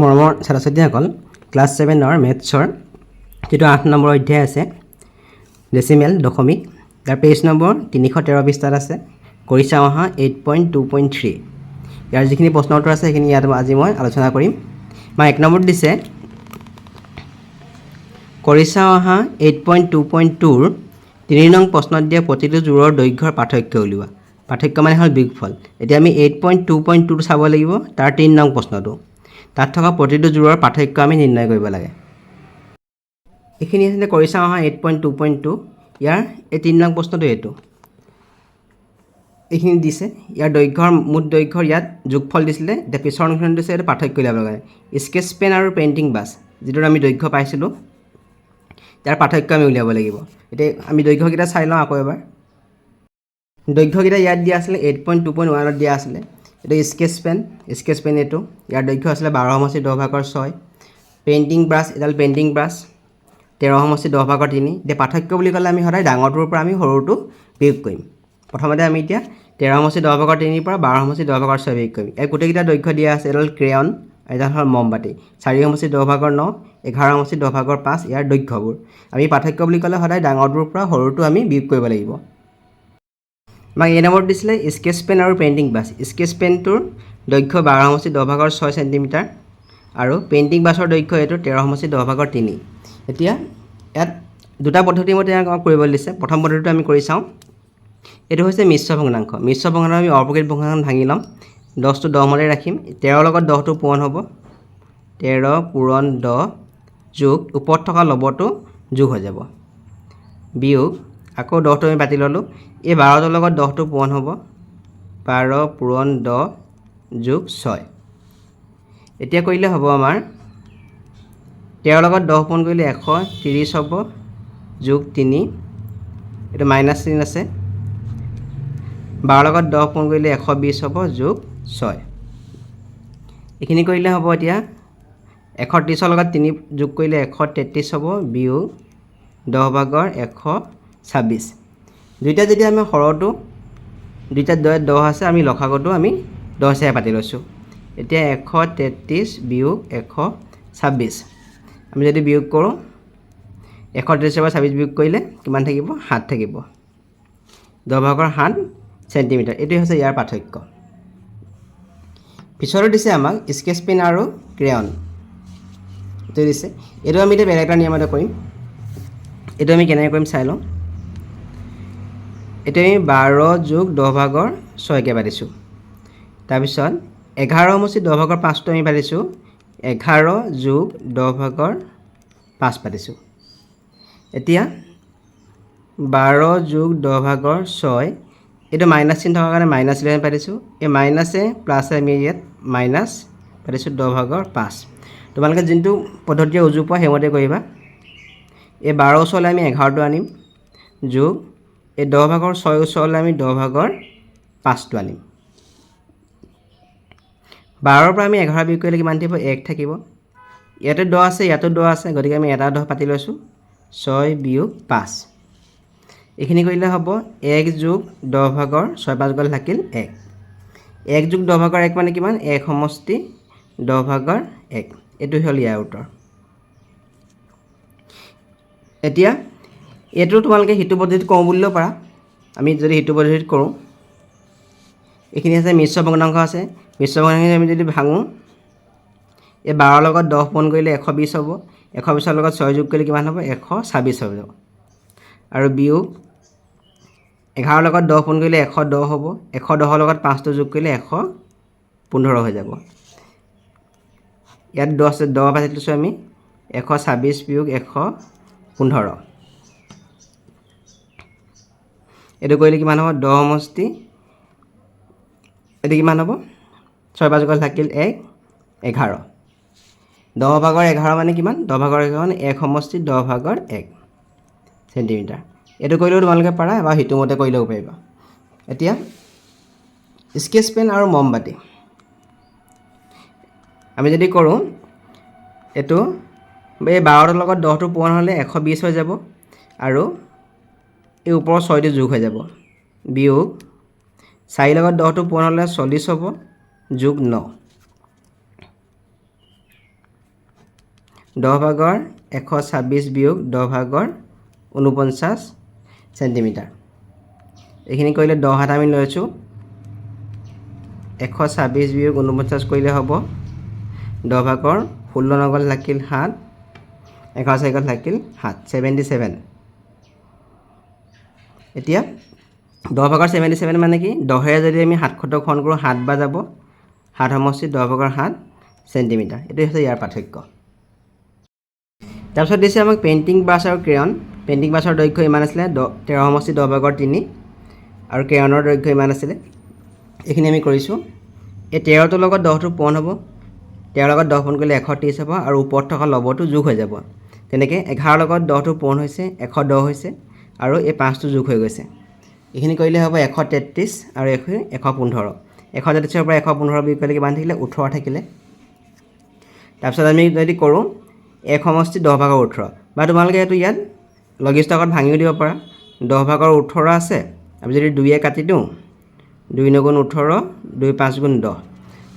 মৰমৰ ছাত্ৰ ছাত্ৰীসকল ক্লাছ 7ৰ মেথছৰ যিটো 8 নম্বৰ অধ্যায় আছে ডেচিমেল দশমিক তাৰ পেজ নম্বৰ 313 পৃষ্ঠাত আছে কৰি চাওঁ আহা 8.2.3 ইয়াৰ যিখিনি প্ৰশ্ন উত্তৰ আছে সেইখিনি ইয়াত আজি মই আলোচনা কৰিম মই 1 নম্বৰত দিছে কৰি চাওঁ আহা 8.2.2 ৰ 3 নং প্ৰশ্নত দিয়া প্ৰতিটো জোৰৰ দৈৰ্ঘ্যৰ পাৰ্থক্য উলিওৱা পাৰ্থক্য মানে হ'ল বিয়োগফল এতিয়া আমি 8.2.2 চাব লাগিব তাৰ 3 নং প্ৰশ্নটো তাত থকা প্ৰতিটো জোৰৰ পাৰ্থক্য আমি নিৰ্ণয় কৰিব লাগে এইখিনি আছে কৰি চাওঁ আহা 8.2.2 ইয়াৰ এই 3 নং প্ৰশ্নটো এইটো এইখিনি দিছে ইয়াৰ দৈৰ্ঘ্যৰ মুঠ দৈৰ্ঘ্যৰ ইয়াত যোগফল দিছিলে এতিয়া পিছৰ অংশখন দিছে এটা পাৰ্থক্য উলিয়াব লাগে স্কেচ পেন আৰু পেইণ্টিং ব্ৰাছ যিটো আমি দৈৰ্ঘ্য পাইছিলোঁ ইয়াৰ পাৰ্থক্য আমি উলিয়াব লাগিব এতিয়া আমি দৈৰ্ঘ্যকেইটা চাই লওঁ আকৌ এবাৰ দৈৰ্ঘ্যকেইটা ইয়াত দিয়া আছিলে 8.2.1 ত দিয়া আছিলে এটা স্কেচ পেন এইটো ইয়াৰ দৈৰ্ঘ্য আছিলে 12/10/6 পেইণ্টিং ব্ৰাছ এডাল পেইণ্টিং ব্ৰাছ 13/10/3 এতিয়া পাৰ্থক্য বুলি ক'লে আমি সদায় ডাঙৰটোৰ পৰা আমি সৰুটো বিয়োগ কৰিম প্ৰথমতে আমি এতিয়া 13/10/3 পৰা 12/10/6 বিয়োগ কৰিম এই গোটেইকেইটা দৈৰ্ঘ্য দিয়া আছে এডাল ক্ৰেয়ন এডাল হ'ল মমবাতি 4/10/9 11/10/5 ইয়াৰ দৈৰ্ঘ্যবোৰ আমি পাৰ্থক্য বুলি ক'লে সদায় ডাঙৰটোৰ পৰা সৰুটো আমি বিয়োগ কৰিব লাগিব আমাক এই নম্বৰত দিছিলে স্কেচ পেন আৰু পেইণ্টিং ব্ৰাছ স্কেচ পেনটোৰ দৈৰ্ঘ্য 12/10/6 চেণ্টিমিটাৰ আৰু পেইণ্টিং ব্ৰাছৰ দৈৰ্ঘ্য এইটো 13/10/3 এতিয়া ইয়াত দুটা পদ্ধতিৰ মতে কৰিব দিছে প্ৰথম পদ্ধতিটো আমি কৰি চাওঁ এইটো হৈছে মিশ্ৰ ভগ্নাংশ আমি অপ্ৰকৃত ভগ্নাংশ ভাঙি ল'ম 10টো 10 মতে ৰাখিম 13 লগত 10টো পূৰণ হ'ব 13 পূৰণ 10 যোগ ওপৰত থকা লবটো যোগ হৈ যাব বিয়োগ আকৌ 10টো আমি পাতি ল'লোঁ এই 12টোৰ লগত 10টো পূৰণ হ'ব 12 পূৰণ 10 যোগ 6 এতিয়া কৰিলে হ'ব আমাৰ 13 লগত 10 পূৰণ কৰিলে 130 হ'ব যোগ 3 এইটো মাইনাছ চিন আছে 12 লগত 10 পূৰণ কৰিলে 120 হ'ব যোগ 6 এইখিনি কৰিলে হ'ব এতিয়া 130ৰ লগত 3 যোগ কৰিলে 133 হ'ব বিয়োগ 10/126 দুইটা যেতিয়া আমি হৰটো দুইটা 10 আছে আমি লসাগুটো আমি 10 এ পাতি লৈছোঁ এতিয়া 133 বিয়োগ 126 আমি যদি বিয়োগ কৰোঁ 133 পৰা 26 বিয়োগ কৰিলে কিমান থাকিব 7 থাকিব 10/7 চেণ্টিমিটাৰ এইটোৱে হৈছে ইয়াৰ পাৰ্থক্য পিছতো দিছে আমাক স্কেচ পেন আৰু ক্ৰেয়ন এইটো দিছে এইটো আমি এতিয়া বেলেগ এটা নিয়মতে কৰিম এইটো আমি কেনেকৈ কৰিম চাই লওঁ এইটো আমি 12 যোগ 10/6কে পাতিছোঁ তাৰপিছত 11/10/5টো আমি পাতিছোঁ 11 যোগ 10/5 পাতিছোঁ এতিয়া 12 যোগ 10/6 এইটো মাইনাছ চিন থকাৰ কাৰণে -11 পাতিছোঁ এই মাইনাছে প্লাছে আমি ইয়াত মাইনাছ পাতিছোঁ 10/5 তোমালোকে যোনটো পদ্ধতিৰে উজু পোৱা সেইমতে কৰিবা এই 12 ওচৰলৈ আমি 11টো আনিম যোগ এই 10/6 ওচৰলৈ আমি 10/5টো আনিম 12ৰ পৰা আমি 11 বিয়োগ কৰিলে কিমান থাকিব 1 থাকিব ইয়াতে 10 আছে ইয়াতো 10 আছে গতিকে আমি এটা 10 পাতি লৈছোঁ 6 বিয়োগ 5 এইখিনি কৰিলে হ'ব 1 যোগ 10/6/5 গ'ল থাকিল 1 1 যোগ 10/1 মানে কিমান 1 সমষ্টি 10/1 এইটো হ'ল ইয়াৰ উত্তৰ এতিয়া এইটো তোমালোকে হিতু পদ্ধতিত কৰোঁ বুলিলেও পাৰা আমি যদি হিতু পদ্ধতিত কৰোঁ এইখিনি আছে মিশ্ৰ ভগ্নাংশ আছে মিশ্ৰ ভগ্নাংশ আমি যদি ভাঙোঁ এই 12 লগত 10 পূৰণ কৰিলে 120 হ'ব 120ৰ লগত 6 যোগ কৰিলে কিমান হ'ব 126 হ'ব আৰু বিয়োগ 11 লগত 10 পূৰণ কৰিলে 110 হ'ব 110ৰ লগত 5টো যোগ কৰিলে 115 হৈ যাব ইয়াত 10 পাতি লৈছোঁ আমি 126 বিয়োগ 115 এইটো কৰিলে কিমান হ'ব 10 সমষ্টি এইটো কিমান হ'ব 6/5 গ'ল থাকিল 1 11 10/11 মানে কিমান 10/11 মানে 1 সমষ্টি 10/1 চেণ্টিমিটাৰ এইটো কৰিলেও তোমালোকে পাৰা বা হিতু মতে কৰিলেও পাৰিবা এতিয়া স্কেচ পেন আৰু মমবাতি আমি যদি কৰোঁ এইটো এই 12ৰ লগত 10টো পূৰণ হ'লে 120 হৈ যাব আৰু এই ওপৰৰ 6টো যোগ হৈ যাব বিয়োগ 4 লগত 10টো পূৰণ হ'লে 40 হ'ব যোগ 9 10 ভাগৰ 126 বিয়োগ 10 ভাগৰ 49 চেণ্টিমিটাৰ। এইখিনি কৰিলে 10 হাত আমি লৈছোঁ, 126 বিয়োগ 49 কৰিলে হ'ব 10 ভাগৰ 16 নগল থাকিল 7, 11 গল থাকিল 7, 77। এতিয়া 10 ভাগৰ 77 মানে কি, 10ৰে যদি আমি 700 খন কৰোঁ 7 বাৰ যাব, 7 সমষ্টি 10 ভাগৰ 7 চেণ্টিমিটাৰ। এইটো হৈছে ইয়াৰ পাৰ্থক্য। তাৰপিছত দিছে আমাক পেইণ্টিং ব্ৰাছ আৰু ক্ৰেয়ন। পেইণ্টিং ব্ৰাছৰ দৈৰ্ঘ্য ইমান আছিলে 13 সমষ্টি 10 ভাগৰ 3 আৰু ক্ৰেয়নৰ দৈৰ্ঘ্য ইমান আছিলে। এইখিনি আমি কৰিছোঁ। এই 13টোৰ লগত 10টো পূৰণ হ'ব, 13 লগত 10 পূৰণ কৰিলে 130 হ'ব আৰু ওপৰত থকা লবটো যোগ হৈ যাব। তেনেকৈ 11 লগত 10টো পূৰণ হৈছে 110 হৈছে আৰু এই 5টো যোগ হৈ গৈছে। এইখিনি কৰিলে হ'ব 133 আৰু 115। 133ৰ পৰা 115 বিয়োগ কৰিলে কিমান থাকিলে, 18 থাকিলে। তাৰপিছত আমি যদি কৰোঁ 1 সমষ্টি 10 ভাগৰ 18, বা তোমালোকে এইটো ইয়াত লঘিষ্ঠকত ভাঙিও দিব পাৰা। 10 ভাগৰ 18 আছে, আমি যদি 2য়ে কাটি দিওঁ, 2 × 18, 2 × 5 × 10।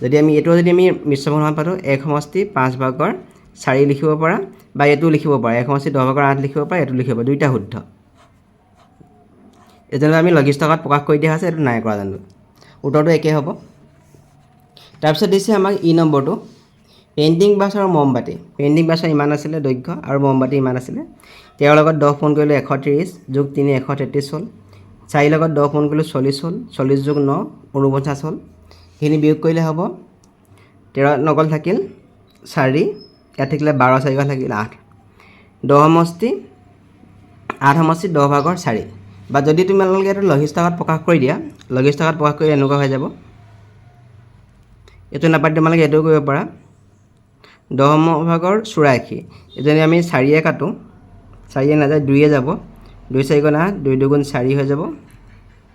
যদি আমি এইটো যদি আমি মিশ্ৰ সমান পাতোঁ 1 সমষ্টি 5 ভাগৰ 4 লিখিব পাৰা, বা এইটো লিখিব পাৰা 1 সমষ্টি 10 ভাগৰ 8 লিখিব পাৰা, এইটো লিখিব পাৰা, দুইটা শুদ্ধ। এইটো আমি লঘিষ্ঠকত প্ৰকাশ কৰি দিয়া আছে, এইটো নাই কৰা জানো, উত্তৰটো একেই হ'ব। তাৰপিছত দিছে আমাক ই নম্বৰটো, পেইণ্টিং ব্ৰাছ আৰু মমবাতি। পেইণ্টিং ব্ৰাছৰ ইমান আছিলে দৈৰ্ঘ্য আৰু মমবাতি ইমান আছিলে। 13 লগত 10 পূৰণ কৰিলে 130 যোগ 3 133 হ'ল। 4 লগত 10 পূৰণ কৰিলে 40 হ'ল, 40 যোগ 9 49 হ'ল। সেইখিনি বিয়োগ কৰিলে হ'ব 13 নগল থাকিল 4, ইয়াত থাকিলে 12 4 গল থাকিল 8, 10 সমষ্টি 8 সমষ্টি 10 ভাগৰ 4। বা যদি তোমালোকে এইটো লঘিষ্ঠকত প্ৰকাশ কৰি দিয়া, লঘিষ্ঠকত প্ৰকাশ কৰি এনেকুৱা হৈ যাব, এইটো নাপায় তোমালোকে এইটোও কৰিব পাৰা, 10 ভাগৰ 84। যদি আমি 4য়ে কাটোঁ, 4য়ে নাযায় 2য়ে যাব, 2 4 × 8, 2 2 × 4 হৈ যাব,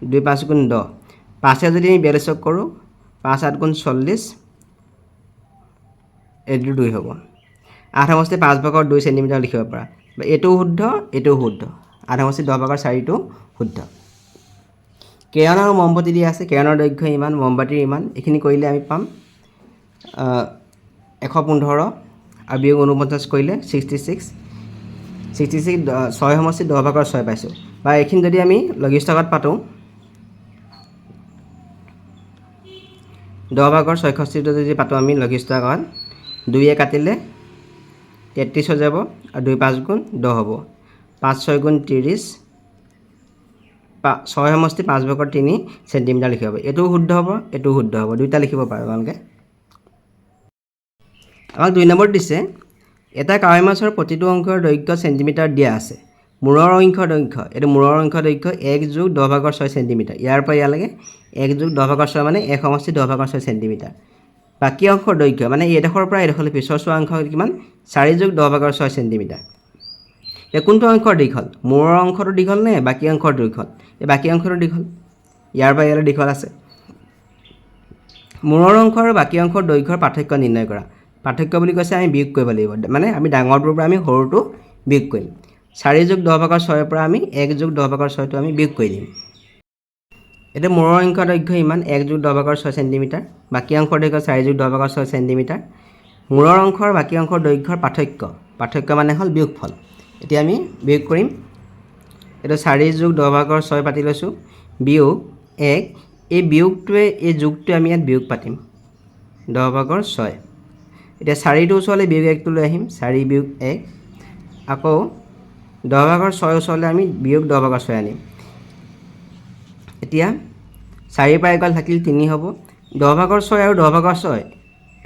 2 5 × 10। 5ে যদি আমি 42 কৰোঁ, 5 8 × 40, এইটো 2 হ'ব। 8 সমষ্টি 5 ভাগৰ 2 চেণ্টিমিটাৰ লিখিব পাৰা, এইটোও শুদ্ধ, এইটোও শুদ্ধ। 8 সমষ্টি 10 ভাগৰ 4টো শুদ্ধ। ক্ৰেয়ন আৰু মমবাতি দিয়া আছে, ক্ৰেয়নৰ দৈৰ্ঘ্য ইমান, মমবাতিৰ ইমান। এইখিনি কৰিলে আমি পাম 115 আৰু বিয়োগ 49 কৰিলে 66। 6 সমষ্টি 10 ভাগৰ 6 পাইছোঁ। বা এইখিনি যদি আমি লঘিষ্ঠকত পাতোঁ, 10 ভাগৰ 66টো যদি পাতোঁ আমি লঘিষ্ঠকত, 2য়ে কাটিলে 33 হৈ যাব আৰু 2 5 × 10 হ'ব, 5 6 × 30, 6 সমষ্টি 5 ভাগৰ 3 চেণ্টিমিটাৰ লিখিব পাৰি। এইটোও শুদ্ধ হ'ব, এইটোও শুদ্ধ হ'ব, দুইটা লিখিব পাৰোঁ তোমালোকে। আমাক 2 নম্বৰ দিছে, এটা কাৱৈ মাছৰ প্ৰতিটো অংশৰ দৈৰ্ঘ্য চেণ্টিমিটাৰ দিয়া আছে। মূৰৰ অংশৰ দৈৰ্ঘ্য, এইটো মূৰৰ অংশৰ দৈৰ্ঘ্য 1 যোগ 10 ভাগৰ 6 চেণ্টিমিটাৰ। ইয়াৰ পৰা ইয়ালৈকে 1 যোগ 10 ভাগৰ 6 মানে 1 সমষ্টি 10 ভাগৰ 6 চেণ্টিমিটাৰ। বাকী অংশৰ দৈৰ্ঘ্য মানে এইডোখৰৰ পৰা এইডোখৰলৈ পিছৰ চোৱা অংশ কিমান, 4 যোগ 10 ভাগৰ 6 চেণ্টিমিটাৰ। এই কোনটো অংশৰ দীঘল, মূৰৰ অংশটো দীঘল নে বাকী অংশৰ দীঘল? এই বাকী অংশটো দীঘল, ইয়াৰ পৰা ইয়ালৈ দীঘল আছে। মূৰৰ অংশ আৰু বাকী অংশৰ দৈৰ্ঘ্যৰ পাৰ্থক্য নিৰ্ণয় কৰা। পাৰ্থক্য বুলি কৈছে আমি বিয়োগ কৰিব লাগিব, মানে আমি ডাঙৰটোৰ পৰা আমি সৰুটো বিয়োগ কৰিম। 4 যোগ 10 ভাগৰ 6ৰ পৰা আমি 1 যোগ 10 ভাগৰ 6টো আমি বিয়োগ কৰি দিম। এতিয়া মূৰৰ অংশৰ দৈৰ্ঘ্য ইমান 1 যোগ 10 ভাগৰ 6 চেণ্টিমিটাৰ, বাকী অংশৰ দৈৰ্ঘ্য 4 যোগ 10 ভাগৰ 6 চেণ্টিমিটাৰ। মূৰৰ অংশ আৰু বাকী অংশৰ দৈৰ্ঘ্যৰ পাৰ্থক্য মানে হ'ল বিয়োগফল। এতিয়া আমি বিয়োগ কৰিম। এইটো 4 যোগ 10 ভাগৰ 6 পাতি লৈছোঁ, বিয়োগ 1, এই বিয়োগটোৱে এই যোগটোৱে আমি ইয়াত বিয়োগ পাতিম 10 ভাগৰ 6। এতিয়া 4টোৰ ওচৰলৈ বিয়োগ 1টো লৈ আহিম, 4 বিয়োগ 1, আকৌ 10 ভাগৰ 6 ওচৰলৈ আমি বিয়োগ 10 ভাগৰ 6 আনিম। এতিয়া 4 পৰা 1 থাকিল 3 হ'ব, 10 ভাগৰ 6 আৰু 10 ভাগৰ 6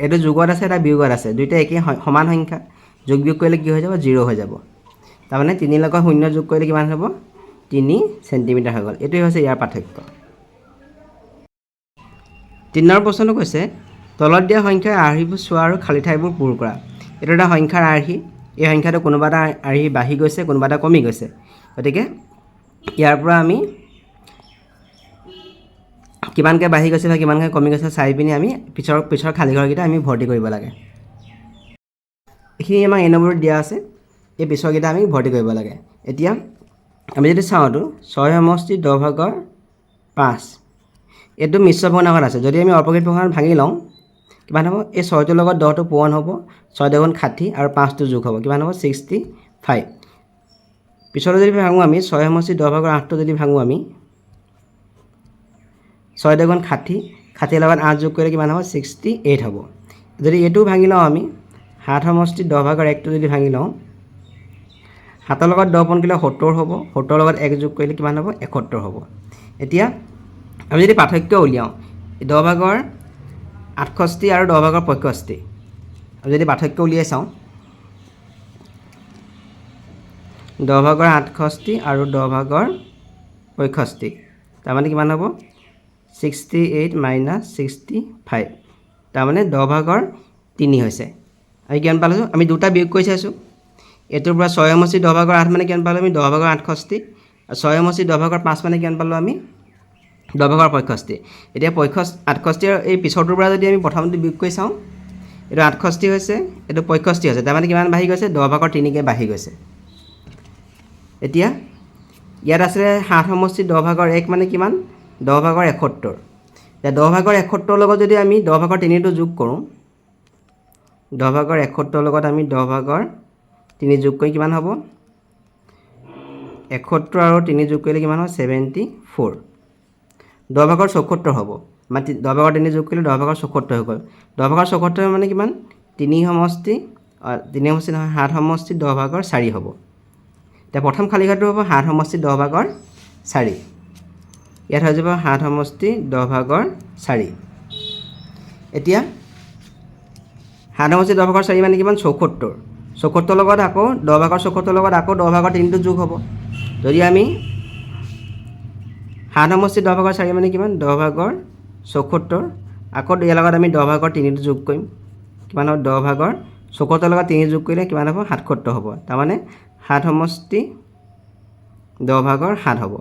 এইটো যোগত আছে, এটা বিয়োগত আছে, দুইটা একেই সমান সংখ্যা। যোগ বিয়োগ কৰিলে কি হৈ যাব, 0 হৈ যাব। তাৰমানে 3 লগত 0 যোগ কৰিলে কিমান হ'ব, 3 চেণ্টিমিটাৰ হৈ গ'ল। এইটোৱে হৈছে ইয়াৰ পাৰ্থক্য। 3 নম্বৰ প্ৰশ্নটো কৈছে, তলত দিয়া সংখ্যাৰ আৰ্হিবোৰ চোৱা আৰু খালী ঠাইবোৰ পূৰ কৰা। এইটো এটা সংখ্যাৰ আৰ্হি, এই সংখ্যাটো কোনোবা এটা আৰ্হি বাঢ়ি গৈছে, কোনোবা এটা কমি গৈছে। গতিকে ইয়াৰ পৰা আমি কিমানকৈ বাঢ়ি গৈছে বা কিমানকৈ কমি গৈছে চাই পিনি আমি পিছৰ খালী ঘৰকেইটা আমি ভৰ্তি কৰিব লাগে। এইখিনি আমাক এই নম্বৰত দিয়া আছে, এই পিছৰকেইটা আমি ভৰ্তি কৰিব লাগে। এতিয়া আমি যদি চাওঁতো 6 সমষ্টি 10 ভাগৰ 5, এইটো মিশ্ৰ ভগ্নাংশত আছে। যদি আমি অপকৃত ভগ্নাংশত ভাঙি লওঁ, কিমান হ'ব এই 6টোৰ লগত 10টো পূৰণ হ'ব 6 দুগুণ 60 আৰু 5টো যোগ হ'ব কিমান হ'ব 65 পিছলৈ যদি ভাঙো আমি 6 সমষ্টি 10 ভাগৰ 8টো যদি ভাঙো আমি 6 দুগুণ 60 60 লগত 8 যোগ কৰিলে কিমান হ'ব 68 হ'ব যদি এইটো ভাঙি লওঁ আমি 7 সমষ্টি 10 ভাগৰ 1টো যদি ভাঙি লওঁ 7ৰ লগত 10 পূৰণ কৰিলে 70 হ'ব 70ৰ লগত 1 যোগ কৰিলে কিমান হ'ব 71 হ'ব এতিয়া আমি যদি পাৰ্থক্য উলিয়াওঁ 10 ভাগৰ 68 আৰু 10 ভাগৰ 65 আমি যদি পাৰ্থক্য উলিয়াই চাওঁ 10 ভাগৰ 68 আৰু 10 ভাগৰ 65 তাৰমানে কিমান হ'ব 68 মাইনাছ 65 তাৰমানে 10 ভাগৰ 3 হৈছে আমি কিমান পালোঁ আমি দুটা বিয়োগ কৰি চাইছোঁ এটোৰ পৰা 6 সমষ্টি 10 ভাগৰ 8 মানে কিমান পালোঁ আমি 10 ভাগৰ 68 আৰু 6 সমষ্টি 10 ভাগৰ 5 মানে কিমান পালোঁ আমি 10 ভাগৰ 65 এতিয়া 68 এই পিছৰটোৰ পৰা যদি আমি প্ৰথমতে বিয়োগ কৰি চাওঁ এইটো 68 হৈছে এইটো 65 হৈছে তাৰমানে কিমান বাঢ়ি গৈছে 10 ভাগৰ 3কে বাঢ়ি গৈছে এতিয়া ইয়াত আছে 7 সমষ্টি 10 ভাগৰ 1 মানে কিমান 10 ভাগৰ 71 এতিয়া 10 ভাগৰ 71 লগত যদি আমি 10 ভাগৰ 3টো যোগ কৰোঁ 10 ভাগৰ 71 লগত আমি 10 ভাগৰ 3 যোগ কৰি কিমান হ'ব 71 আৰু 3 যোগ কৰিলে কিমান হ'ব 74 10 ভাগৰ 74 হ'ব মানে 10 ভাগৰ 3 যোগ কৰিলে 10 ভাগৰ 74 হৈ গ'ল 10 ভাগৰ 74 মানে কিমান 3 সমষ্টি নহয় 7 সমষ্টি 10 ভাগৰ 4 হ'ব এতিয়া প্ৰথম খালী ঘৰটো হ'ব 7 সমষ্টি 10 ভাগৰ 4 ইয়াত হৈ যাব 7 সমষ্টি 10 ভাগৰ 4 এতিয়া 7 সমষ্টি 10 ভাগৰ 4 মানে কিমান 74 74 লগত আকৌ 10 ভাগৰ 74 লগত আকৌ 10 ভাগৰ 3টো যোগ হ'ব যদি আমি 7 সমষ্টি 10 ভাগৰ 4 মানে কিমান 10 ভাগৰ 74 আকৌ ইয়াৰ লগত আমি 10 ভাগৰ 3টো যোগ কৰিম কিমান হ'ব 10 ভাগৰ 74 লগত 3 যোগ কৰিলে কিমান হ'ব 77 হ'ব তাৰমানে 7 সমষ্টি 10 ভাগৰ 7 হ'ব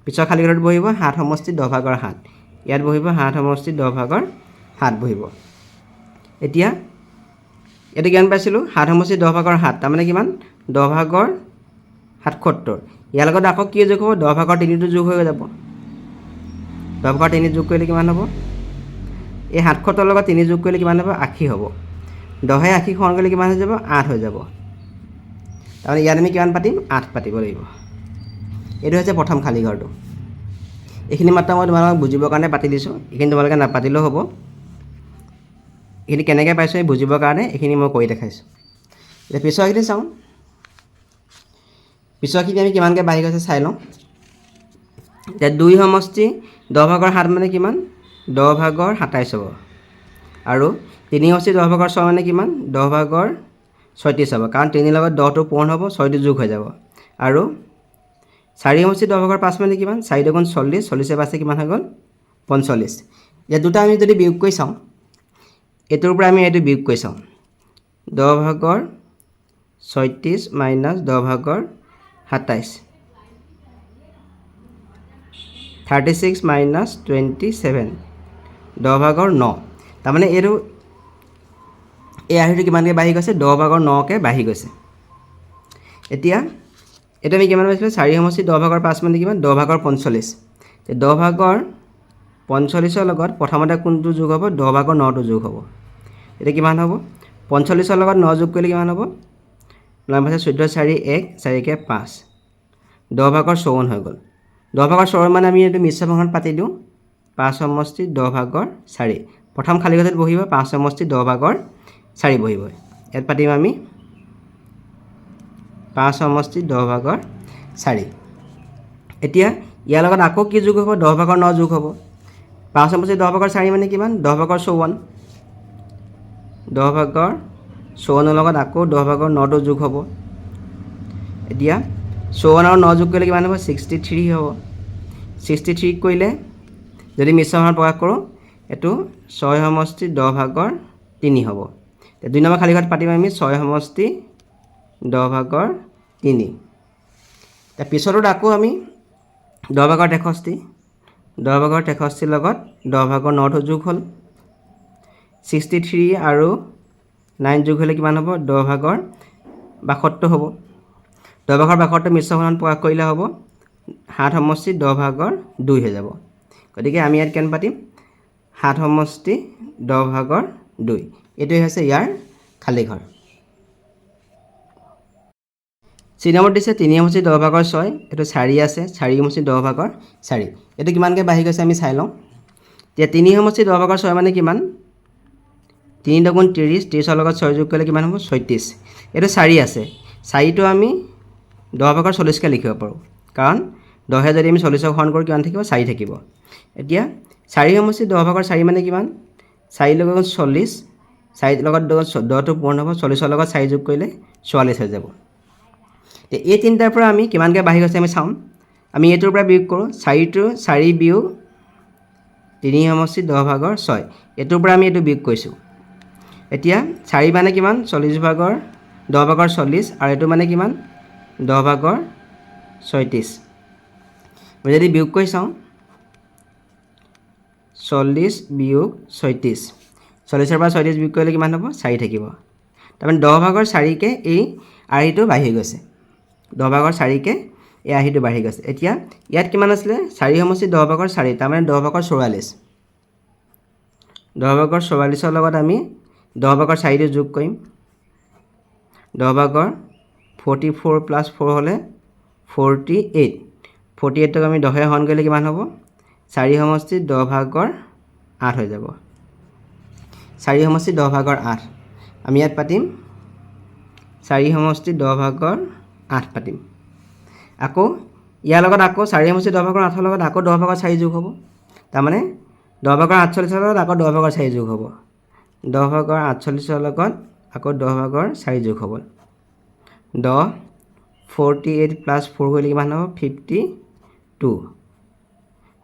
পিছৰ খালী ঘৰত বহিব 7 সমষ্টি 10 ভাগৰ 7 ইয়াত বহিব 7 সমষ্টি 10 ভাগৰ 7 বহিব এতিয়া এইটো কিমান পাইছিলোঁ 7 সমষ্টি 10 ভাগৰ 7 তাৰমানে কিমান 10 ভাগৰ 77 ইয়াৰ লগত আকৌ কি যোগ হ'ব 10 ভাগৰ 3টো যোগ হৈ যাব 10 ভাগৰ 3 যোগ কৰিলে কিমান হ'ব এই 77 লগত 3 যোগ কৰিলে কিমান হ'ব 80 হ'ব 10 80 সৰণ কৰিলে কিমান হৈ যাব 8 হৈ যাব তাৰমানে ইয়াত আমি কিমান পাতিম 8 পাতিব লাগিব এইটো হৈছে প্ৰথম খালী ঘৰটো এইখিনি মাত্ৰ মই তোমালোকক বুজিবৰ কাৰণে পাতি দিছোঁ এইখিনি তোমালোকে নাপাতিলেও হ'ব এইখিনি কেনেকৈ পাইছোঁ এই বুজিবৰ কাৰণে এইখিনি মই কৰি দেখাইছোঁ এতিয়া পিছৰখিনি চাওঁ পিছৰখিনি আমি কিমানকৈ বাঢ়ি গৈছে চাই লওঁ এতিয়া 2 সমষ্টি 10 ভাগৰ 7 মানে কিমান 10 ভাগৰ 27 হ'ব আৰু 3 সমষ্টি 10 ভাগৰ 6 মানে কিমান 10 ভাগৰ 36 হ'ব কাৰণ 3 লগত 10টো পূৰণ হ'ব 6টো যোগ হৈ যাব আৰু 4 সমষ্টি 10 ভাগৰ 5 মানে কিমান 4 দুগুণ 40 40 পাঁচে কিমান হৈ গ'ল 45 ইয়াত দুটা আমি যদি বিয়োগ কৰি চাওঁ এইটোৰ পৰা আমি এইটো বিয়োগ কৰি চাওঁ 10 ভাগৰ 36 মাইনাছ 10 ভাগৰ 27 36 মাইনাছ 27 10 ভাগৰ 9 তাৰমানে এইটো এই আৰ্হিটো কিমানকৈ বাঢ়ি গৈছে 10 ভাগৰ 9কৈ বাঢ়ি গৈছে এতিয়া এইটো আমি কিমান পাইছিলোঁ 4 সমষ্টি 10 ভাগৰ 5 মানে কিমান 10 ভাগৰ 45 10 ভাগৰ 45ৰ লগত প্ৰথমতে কোনটো যোগ হ'ব 10 ভাগৰ 9টো যোগ হ'ব এতিয়া কিমান হ'ব 45ৰ লগত 9 যোগ কৰিলে কিমান হ'ব 9 পাঁচে 14 4 1 4কে 5 10 ভাগৰ 54 হৈ গ'ল 10 ভাগৰ 54 মানে আমি এইটো মিশ্ৰ ভাঙত পাতি দিওঁ 5 সমষ্টি 10 ভাগৰ 4 প্ৰথম খালী ঘৰটোত বহিব 5 সমষ্টি 10 ভাগৰ 4 বহিব ইয়াত পাতিম আমি 5 সমষ্টি 10 ভাগৰ 4 এতিয়া ইয়াৰ লগত আকৌ কি যোগ হ'ব 10 ভাগৰ 9 যোগ হ'ব 5 সমষ্টি 10 ভাগৰ 4 মানে কিমান 10 ভাগৰ 54 10 ভাগৰ 54 লগত আকৌ 10 ভাগৰ 9টো যোগ হ'ব এতিয়া 54 আৰু 9 যোগ কৰিলে কিমান হ'ব 63 হ'ব 63 কৰিলে যদি মিশ্ৰ ভাঙত প্ৰকাশ কৰোঁ এইটো 6 সমষ্টি 10 ভাগৰ 3 হ'ব 2 নম্বৰ খালী ঘৰত পাতিম আমি 6 সমষ্টি 10 ভাগৰ 3 তাৰ পিছতোত আকৌ আমি 10 ভাগৰ 63 10 ভাগৰ 63 লগত 10 ভাগৰ 9টো যোগ হ'ল 63 আৰু 9 যোগ হ'লে কিমান হ'ব 10 ভাগৰ 72 হ'ব 10 ভাগৰ 72 মিশ্ৰ ভাঙত প্ৰকাশ কৰিলে হ'ব 7 সমষ্টি 10 ভাগৰ 2 হৈ যাব গতিকে আমি ইয়াত কেনে পাতিম 7 সমষ্টি 10 ভাগৰ 2 এইটোৱে হৈছে ইয়াৰ খালী ঘৰ C নম্বৰত দিছে 3 সমষ্টি 10 ভাগৰ 6 এইটো 4 আছে 4 সমষ্টি 10 ভাগৰ 4 এইটো কিমানকৈ বাঢ়ি গৈছে আমি চাই লওঁ এতিয়া 3 সমষ্টি 10 ভাগৰ 6 মানে কিমান 3 দুগুণ 30 30ৰ লগত 6 যোগ কৰিলে কিমান হ'ব 36 এইটো 4 আছে 4টো আমি 10 ভাগৰ 40কৈ লিখিব পাৰোঁ কাৰণ 10 যদি আমি 40ক হৰণ কৰোঁ কিমান থাকিব 4 থাকিব এতিয়া 4 সমষ্টি 10 ভাগৰ 4 মানে কিমান 4 লগত 40 4 লগত 10টো পূৰণ হ'ব 40ৰ লগত 4 যোগ কৰিলে 44 হৈ যাব এই তিনিটাৰ পৰা আমি কিমানকৈ বাঢ়ি গৈছে আমি চাম আমি এইটোৰ পৰা বিয়োগ কৰোঁ 4 বিয়োগ 3 সমষ্টি 10 ভাগৰ 6 এইটোৰ পৰা আমি এইটো বিয়োগ কৰিছোঁ এতিয়া 4 মানে কিমান 40 ভাগৰ 10 ভাগৰ 40 আৰু এইটো মানে কিমান 10 ভাগৰ 36 মই যদি বিয়োগ কৰি চাওঁ 40 বিয়োগ 36 40ৰ পৰা 36 বিয়োগ কৰিলে কিমান হ'ব 4 থাকিব তাৰমানে 10 ভাগৰ 4কৈ এই আৰ্হিটো বাঢ়ি গৈছে 10 ভাগৰ 4কৈ এই আৰ্হিটো বাঢ়ি গৈছে এতিয়া ইয়াত কিমান আছিলে 4 সমষ্টি 10 ভাগৰ 4 তাৰমানে 10 ভাগৰ 44 10 ভাগৰ 44ৰ লগত আমি 10 ভাগৰ 4টো যোগ কৰিম 10 ভাগৰ 44 প্লাছ 4 হ'লে 48 48ক আমি 10ৰে হৰণ কৰিলে কিমান হ'ব 4 সমষ্টি 10 ভাগৰ 8 হৈ যাব 4 সমষ্টি 10 ভাগৰ 8 আমি ইয়াত পাতিম 4 সমষ্টি 10 ভাগৰ 8 পাতিম আকৌ ইয়াৰ লগত আকৌ 4 সমষ্টি 10 ভাগৰ 8ৰ লগত আকৌ 10 ভাগৰ 4 যোগ হ'ব তাৰমানে 10 ভাগৰ 48ৰ লগত আকৌ 10 ভাগৰ 4 যোগ হ'ব 10 ভাগৰ 48ৰ লগত আকৌ 10 ভাগৰ 4 যোগ হ'ব 10 48 প্লাছ 4 কৰিলে কিমান হ'ব 52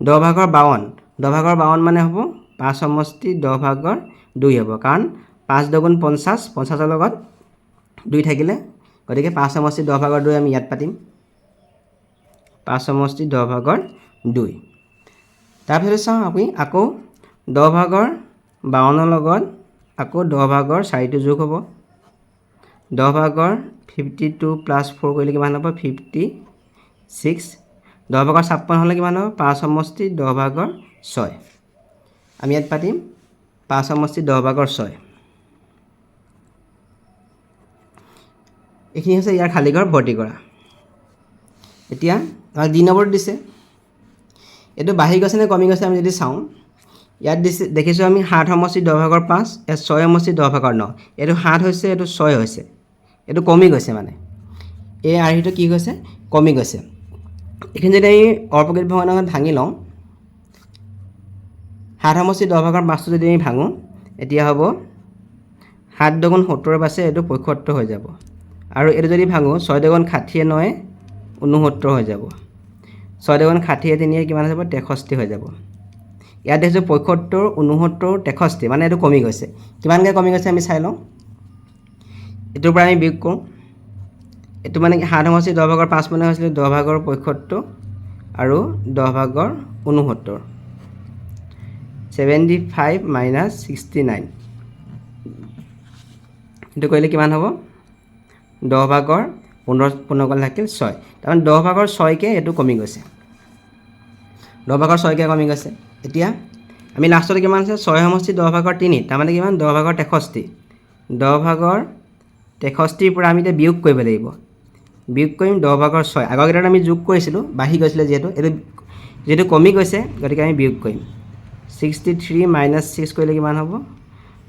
10 ভাগৰ 52 মানে হ'ব 5 সমষ্টি 10 ভাগৰ 2 হ'ব কাৰণ 5 দুগুণ 50 50ৰ লগত 2 থাকিলে গতিকে 5 সমষ্টি 10 ভাগৰ 2 আমি ইয়াত পাতিম 5 সমষ্টি 10 ভাগৰ 2 তাৰপিছত চাওঁ আমি আকৌ 10 ভাগৰ 52ৰ লগত আকৌ 10 ভাগৰ 4টো যোগ হ'ব 10 ভাগৰ 52 প্লাছ 4 কৰিলে কিমান হ'ব 56 10 ভাগৰ 56 হ'লে কিমান হ'ব 5 সমষ্টি 10 ভাগৰ 6 আমি ইয়াত পাতিম 5 সমষ্টি 10 ভাগৰ 6 এইখিনি হৈছে ইয়াৰ খালী ঘৰ ভৰ্তি কৰা এতিয়া আমাক 2 নম্বৰত দিছে এইটো বাঢ়ি গৈছে নে কমি গৈছে আমি যদি চাওঁ ইয়াত দিছে দেখিছোঁ আমি 7 সমষ্টি 10 ভাগৰ 5 ইয়াত 6 সমষ্টি 10 ভাগৰ 9 এইটো 7 হৈছে এইটো 6 হৈছে এইটো কমি গৈছে মানে এই আৰ্হিটো কি হৈছে কমি গৈছে এইখিনি যদি আমি অপ্ৰকৃত ভগ্নাংশত ভাঙি লওঁ 7 সমষ্টি 10 ভাগৰ 5টো যদি আমি ভাঙোঁ এতিয়া হ'ব 7 দুগুণ 70 পাছে এইটো 75 হৈ যাব আৰু এইটো যদি ভাঙোঁ 6 দুগুণ 60 9 69 হৈ যাব 6 দুগুণ 60 3 কিমান হৈ যাব 63 হৈ যাব ইয়াত দেখিছোঁ 75 69 63 মানে এইটো কমি গৈছে কিমানকৈ কমি গৈছে আমি চাই লওঁ এইটোৰ পৰা আমি বিয়োগ কৰোঁ এইটো মানে 7 সমষ্টি 10 ভাগৰ 5 মানে হৈছিলে 10 ভাগৰ 75 আৰু 10 ভাগৰ 69 75 মাইনাছ 69 এইটো কৰিলে কিমান হ'ব 10 ভাগৰ 15 গ'ল থাকিল 6 তাৰমানে 10 ভাগৰ 6কৈ এইটো কমি গৈছে 10 ভাগৰ 6কৈ কমি গৈছে এতিয়া আমি লাষ্টতে কিমান আছে 6 সমষ্টি 10 ভাগৰ 3 তাৰমানে কিমান 10 ভাগৰ 63 10 ভাগৰ 63ৰ পৰা আমি এতিয়া বিয়োগ কৰিব লাগিব বিয়োগ কৰিম 10 ভাগৰ 6 আগৰকেইটাত আমি যোগ কৰিছিলোঁ বাঢ়ি গৈছিলে যিহেতু কমি গৈছে গতিকে আমি বিয়োগ কৰিম 63 মাইনাছ 6 কৰিলে কিমান হ'ব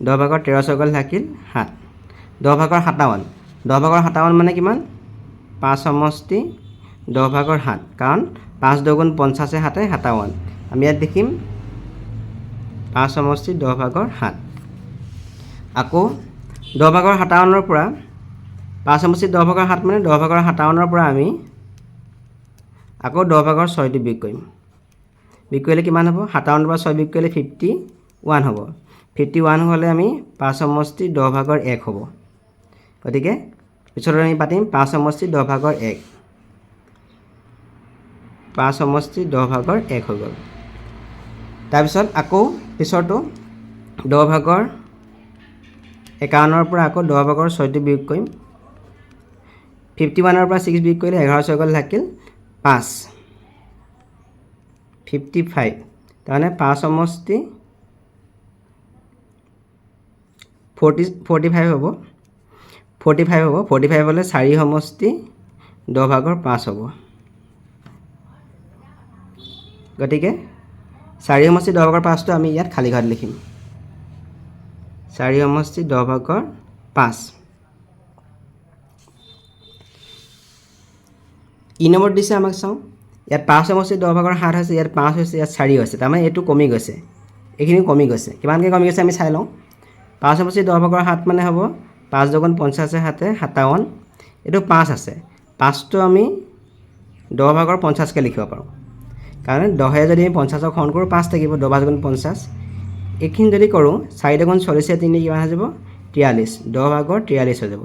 10 ভাগৰ 13 গ'ল থাকিল 7 10 ভাগৰ 57 10 ভাগৰ 57 মানে কিমান 5 সমষ্টি 10 ভাগৰ 7 কাৰণ 5 দুগুণ 50 7 57 আমি ইয়াত দেখিম 5 সমষ্টি 10 ভাগৰ 7 আকৌ 10 ভাগৰ 57ৰ পৰা 5 সমষ্টি 10 ভাগৰ 7 মানে 10 ভাগৰ 57ৰ পৰা আমি আকৌ 10 ভাগৰ 6টো বিয়োগ কৰিম বিয়োগ কৰিলে কিমান হ'ব 57ৰ পৰা 6 বিয়োগ কৰিলে 51 হ'ব 51 হ'লে আমি 5 সমষ্টি 10 ভাগৰ 1 হ'ব গতিকে পিছত আমি পাতিম 5 সমষ্টি 10 ভাগৰ 1 5 সমষ্টি 10 ভাগৰ 1 হৈ গ'ল তাৰপিছত আকৌ পিছৰটো 10 ভাগৰ 51ৰ পৰা আকৌ 10 ভাগৰ 6টো বিয়োগ কৰিম 51ৰ পৰা 6 বিয়োগ কৰিলে 11 6 গ'ল থাকিল 5 55 তাৰমানে 5 সমষ্টি 45 হ'ব 45 হ'লে 4 সমষ্টি 10 ভাগৰ 5 হ'ব গতিকে 4 সমষ্টি 10 ভাগৰ 5টো আমি ইয়াত খালী ঘৰত লিখিম 4 সমষ্টি 10 ভাগৰ 5 কি নম্বৰ দিছে আমাক চাওঁ ইয়াত 5 সমষ্টি 10 ভাগৰ 7 হৈছে ইয়াত 5 হৈছে ইয়াত 4 হৈছে তাৰমানে এইটো কমি গৈছে এইখিনি কমি গৈছে কিমানকৈ কমি গৈছে আমি চাই লওঁ 5 সমষ্টি 10 ভাগৰ 7 মানে হ'ব 5 দুগুণ 50 7 57 এইটো 5 আছে 5টো আমি 10 ভাগৰ 50কৈ লিখিব পাৰোঁ কাৰণ 10 যদি আমি 50ক হৰণ কৰোঁ 5 থাকিব 10 ভাগ 50 এইখিনি যদি কৰোঁ 4 দুগুণ 40 3 কিমান হৈ যাব 43 10 ভাগৰ 43 হৈ যাব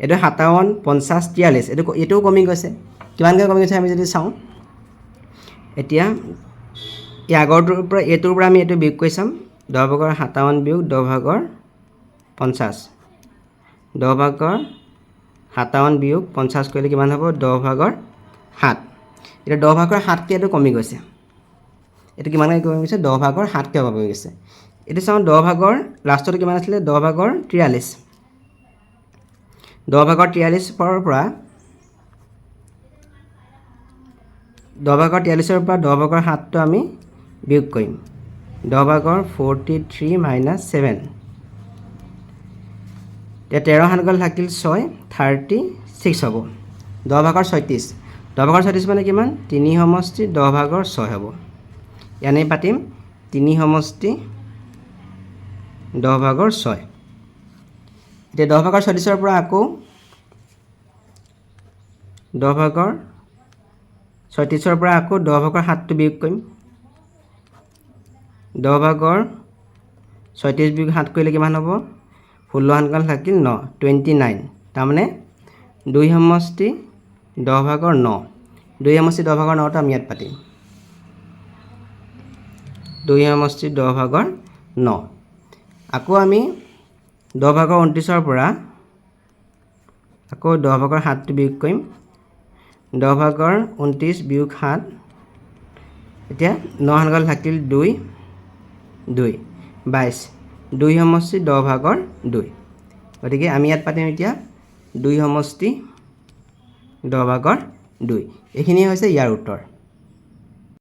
এইটো 57 50 43 এইটোও কমি গৈছে কিমানকৈ কমি গৈছে আমি যদি চাওঁ এতিয়া এই আগৰটোৰ পৰা এইটোৰ পৰা আমি এইটো বিয়োগ কৰি চাম 10 ভাগৰ 57 বিয়োগ 10 ভাগৰ 50 10 ভাগৰ 57 বিয়োগ 50 কৰিলে কিমান হ'ব 10 ভাগৰ 7 এটা 10 ভাগৰ 7কৈ এইটো কমি গৈছে এইটো কিমানকৈ কমি গৈছে 10 ভাগৰ 7কৈ কমি গৈছে এইটো চাওঁ 10 ভাগৰ লাষ্টটো কিমান আছিলে 10 ভাগৰ 43 10 ভাগৰ 43 পৰা 10 ভাগৰ 43 পৰা 10 ভাগৰ 7টো আমি বিয়োগ কৰিম 10 ভাগৰ 43 মাইনাছ 7 এতিয়া 13 7 গ'ল থাকিল 6 36 হ'ব 10 ভাগৰ 36 10 ভাগৰ 36 মানে কিমান 3 সমষ্টি 10 ভাগৰ 6 হ'ব ইয়ানেই পাতিম 3 সমষ্টি 10 ভাগৰ 6 এতিয়া 10 ভাগৰ 36 পৰা আকৌ 10 ভাগৰ 36 পৰা আকৌ 10 ভাগৰ 7টো বিয়োগ কৰিম 10 ভাগৰ 36 বিয়োগ 7 কৰিলে কিমান হ'ব 16 7 থাকিল 9 29 তাৰমানে 2 সমষ্টি 10 ভাগৰ 9 2 সমষ্টি 10 ভাগৰ 9টো আমি ইয়াত পাতিম 2 সমষ্টি 10 ভাগৰ 9 আকৌ আমি 10 ভাগৰ 29 পৰা আকৌ 10 ভাগৰ 7টো বিয়োগ কৰিম 10 ভাগৰ 29 বিয়োগ 7 এতিয়া 9 7 থাকিল 2 2 22 2 সমষ্টি 10 ভাগৰ 2 গতিকে আমি ইয়াত পাতিম এতিয়া 2 সমষ্টি 10 ভাগৰ 2 এইখিনি হৈছে ইয়াৰ উত্তৰ